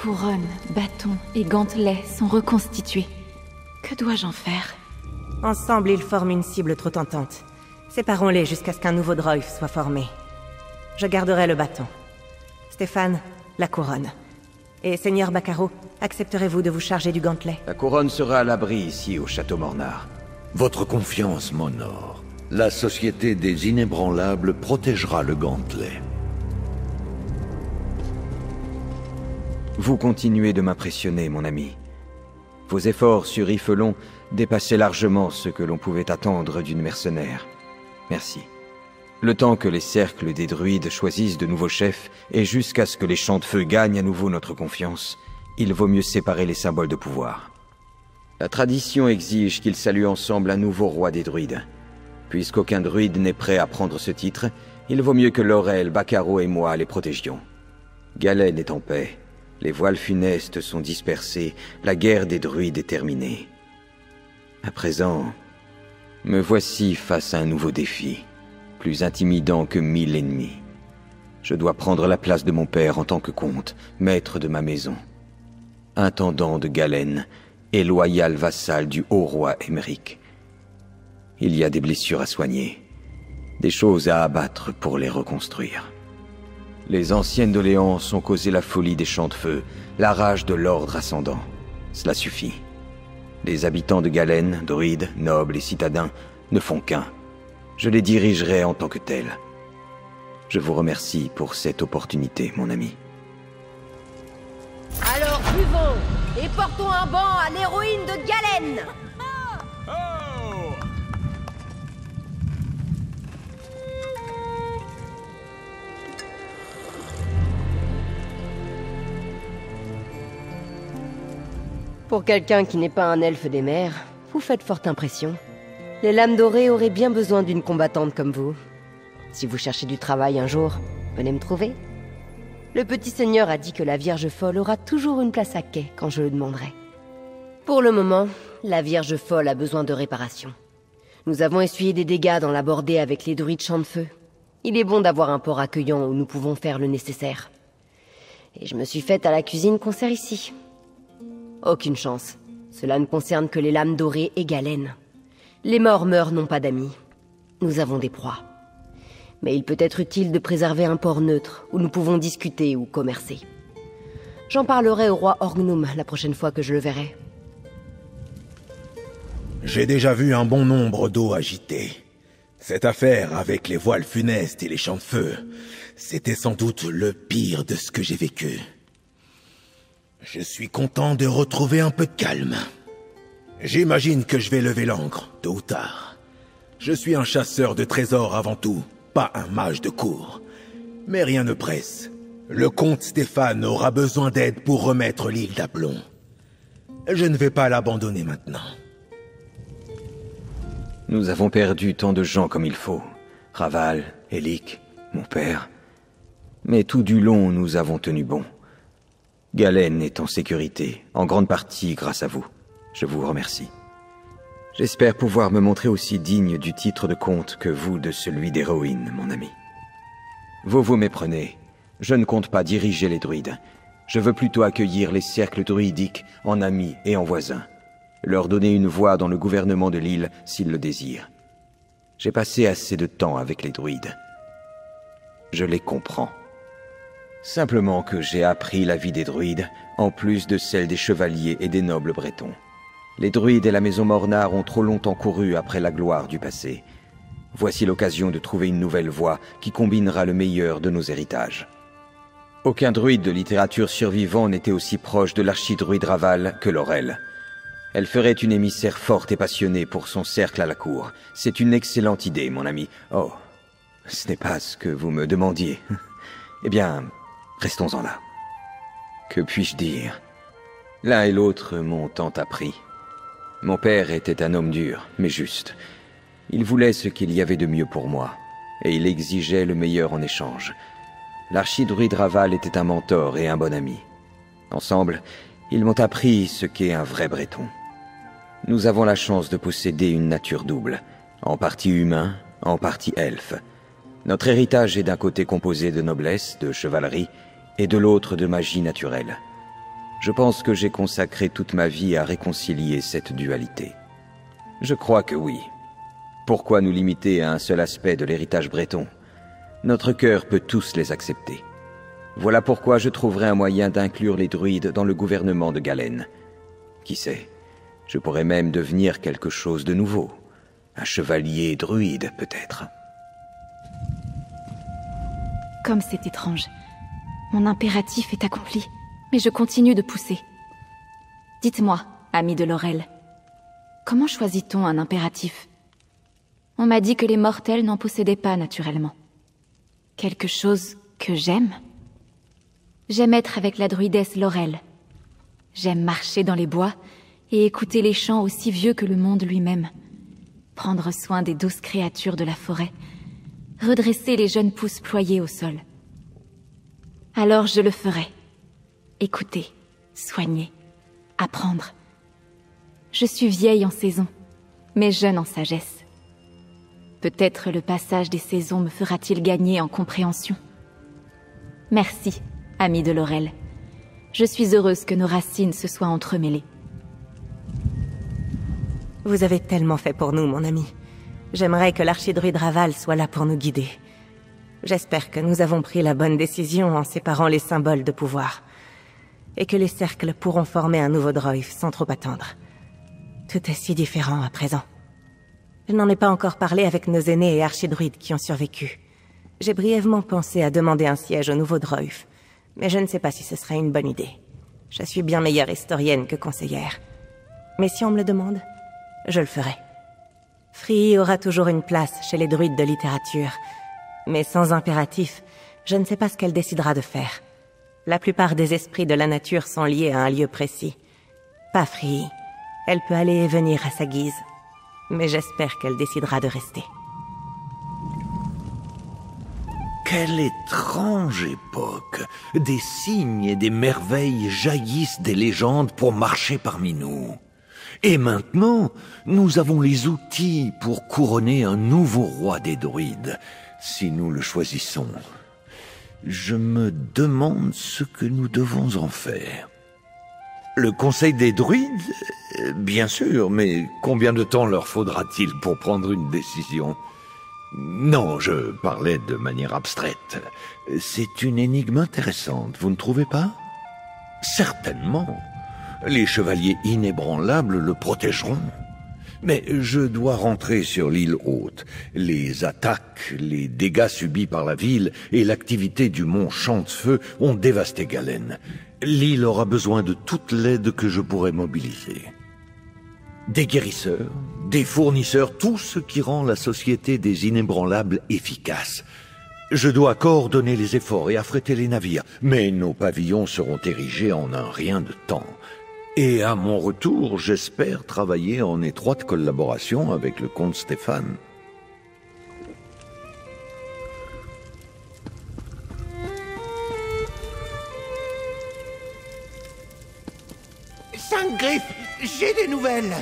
couronne, bâton et gantelet sont reconstitués. Que dois-je en faire? Ensemble, ils forment une cible trop tentante. Séparons-les jusqu'à ce qu'un nouveau droïde soit formé. Je garderai le bâton. Stéphane, la couronne. Et Seigneur Bacaro, accepterez-vous de vous charger du gantelet? La couronne sera à l'abri ici, au château Mornar. Votre confiance m'honore. La Société des Inébranlables protégera le gantelet. Vous continuez de m'impressionner, mon ami. Vos efforts sur Ifelon dépassaient largement ce que l'on pouvait attendre d'une mercenaire. Merci. Le temps que les cercles des druides choisissent de nouveaux chefs, et jusqu'à ce que les champs de feu gagnent à nouveau notre confiance, il vaut mieux séparer les symboles de pouvoir. La tradition exige qu'ils saluent ensemble un nouveau roi des druides. Puisqu'aucun druide n'est prêt à prendre ce titre, il vaut mieux que Laurel, Bacaro et moi les protégions. Galen est en paix, les voiles funestes sont dispersées, la guerre des druides est terminée. À présent, me voici face à un nouveau défi, plus intimidant que 1000 ennemis. Je dois prendre la place de mon père en tant que comte, maître de ma maison, intendant de Galen et loyal vassal du haut roi Émeric. Il y a des blessures à soigner, des choses à abattre pour les reconstruire. Les anciennes doléances ont causé la folie des champs de feu, la rage de l'ordre ascendant. Cela suffit. Les habitants de Galen, druides, nobles et citadins, ne font qu'un. Je les dirigerai en tant que tels. Je vous remercie pour cette opportunité, mon ami. Alors buvons et portons un banc à l'héroïne de Galen. Pour quelqu'un qui n'est pas un elfe des mers, vous faites forte impression. Les lames dorées auraient bien besoin d'une combattante comme vous. Si vous cherchez du travail un jour, venez me trouver. Le petit seigneur a dit que la Vierge folle aura toujours une place à quai quand je le demanderai. Pour le moment, la Vierge folle a besoin de réparation. Nous avons essuyé des dégâts dans la bordée avec les druides champs de feu. Il est bon d'avoir un port accueillant où nous pouvons faire le nécessaire. Et je me suis faite à la cuisine qu'on sert ici. Aucune chance. Cela ne concerne que les lames dorées et Galen. Les morts meurent n'ont pas d'amis. Nous avons des proies. Mais il peut être utile de préserver un port neutre, où nous pouvons discuter ou commercer. J'en parlerai au roi Orgnum la prochaine fois que je le verrai. J'ai déjà vu un bon nombre d'eaux agitées. Cette affaire avec les voiles funestes et les champs de feu, c'était sans doute le pire de ce que j'ai vécu. Je suis content de retrouver un peu de calme. J'imagine que je vais lever l'ancre, tôt ou tard. Je suis un chasseur de trésors avant tout, pas un mage de cour. Mais rien ne presse. Le comte Stéphane aura besoin d'aide pour remettre l'île d'Aplomb. Je ne vais pas l'abandonner maintenant. Nous avons perdu tant de gens comme il faut. Raval, Élic, mon père. Mais tout du long, nous avons tenu bon. Galen est en sécurité, en grande partie grâce à vous. Je vous remercie. J'espère pouvoir me montrer aussi digne du titre de comte que vous de celui d'héroïne, mon ami. Vous vous méprenez. Je ne compte pas diriger les druides. Je veux plutôt accueillir les cercles druidiques en amis et en voisins. Leur donner une voix dans le gouvernement de l'île s'ils le désirent. J'ai passé assez de temps avec les druides. Je les comprends. Simplement que j'ai appris la vie des druides, en plus de celle des chevaliers et des nobles bretons. Les druides et la maison Mornar ont trop longtemps couru après la gloire du passé. Voici l'occasion de trouver une nouvelle voie qui combinera le meilleur de nos héritages. Aucun druide de littérature survivant n'était aussi proche de l'archidruide Raval que Laurel. Elle ferait une émissaire forte et passionnée pour son cercle à la cour. C'est une excellente idée, mon ami. Oh, ce n'est pas ce que vous me demandiez. Eh bien, restons-en là. Que puis-je dire? L'un et l'autre m'ont tant appris. Mon père était un homme dur, mais juste. Il voulait ce qu'il y avait de mieux pour moi, et il exigeait le meilleur en échange. L'archidruide Raval était un mentor et un bon ami. Ensemble, ils m'ont appris ce qu'est un vrai breton. Nous avons la chance de posséder une nature double, en partie humain, en partie elfe. Notre héritage est d'un côté composé de noblesse, de chevalerie, et de l'autre de magie naturelle. Je pense que j'ai consacré toute ma vie à réconcilier cette dualité. Je crois que oui. Pourquoi nous limiter à un seul aspect de l'héritage breton? Notre cœur peut tous les accepter. Voilà pourquoi je trouverai un moyen d'inclure les druides dans le gouvernement de Galen. Qui sait, je pourrais même devenir quelque chose de nouveau. Un chevalier druide, peut-être. Comme c'est étrange. Mon impératif est accompli, mais je continue de pousser. Dites-moi, ami de Laurel, comment choisit-on un impératif? On m'a dit que les mortels n'en possédaient pas naturellement. Quelque chose que j'aime? J'aime être avec la druidesse Laurel. J'aime marcher dans les bois et écouter les chants aussi vieux que le monde lui-même. Prendre soin des douces créatures de la forêt. Redresser les jeunes pousses ployées au sol. Alors je le ferai. Écouter, soigner, apprendre. Je suis vieille en saison, mais jeune en sagesse. Peut-être le passage des saisons me fera-t-il gagner en compréhension. Merci, ami de Laurel. Je suis heureuse que nos racines se soient entremêlées. Vous avez tellement fait pour nous, mon ami. J'aimerais que l'archidruide Raval soit là pour nous guider. J'espère que nous avons pris la bonne décision en séparant les symboles de pouvoir. Et que les cercles pourront former un nouveau Droïf sans trop attendre. Tout est si différent à présent. Je n'en ai pas encore parlé avec nos aînés et archidruides qui ont survécu. J'ai brièvement pensé à demander un siège au nouveau Droïf, mais je ne sais pas si ce serait une bonne idée. Je suis bien meilleure historienne que conseillère. Mais si on me le demande, je le ferai. Free aura toujours une place chez les druides de littérature, mais sans impératif, je ne sais pas ce qu'elle décidera de faire. La plupart des esprits de la nature sont liés à un lieu précis. Pas Free. Elle peut aller et venir à sa guise. Mais j'espère qu'elle décidera de rester. Quelle étrange époque! Des signes et des merveilles jaillissent des légendes pour marcher parmi nous. Et maintenant, nous avons les outils pour couronner un nouveau roi des druides, si nous le choisissons. Je me demande ce que nous devons en faire. Le conseil des druides? Bien sûr, mais combien de temps leur faudra-t-il pour prendre une décision? Non, je parlais de manière abstraite. C'est une énigme intéressante, vous ne trouvez pas? Certainement. Les chevaliers inébranlables le protégeront. Mais je dois rentrer sur l'île haute. Les attaques, les dégâts subis par la ville et l'activité du mont Chantefeu ont dévasté Galen. L'île aura besoin de toute l'aide que je pourrai mobiliser. Des guérisseurs, des fournisseurs, tout ce qui rend la société des inébranlables efficace. Je dois coordonner les efforts et affréter les navires, mais nos pavillons seront érigés en un rien de temps. Et à mon retour, j'espère travailler en étroite collaboration avec le comte Stéphane. Sainte-Griffe, j'ai des nouvelles.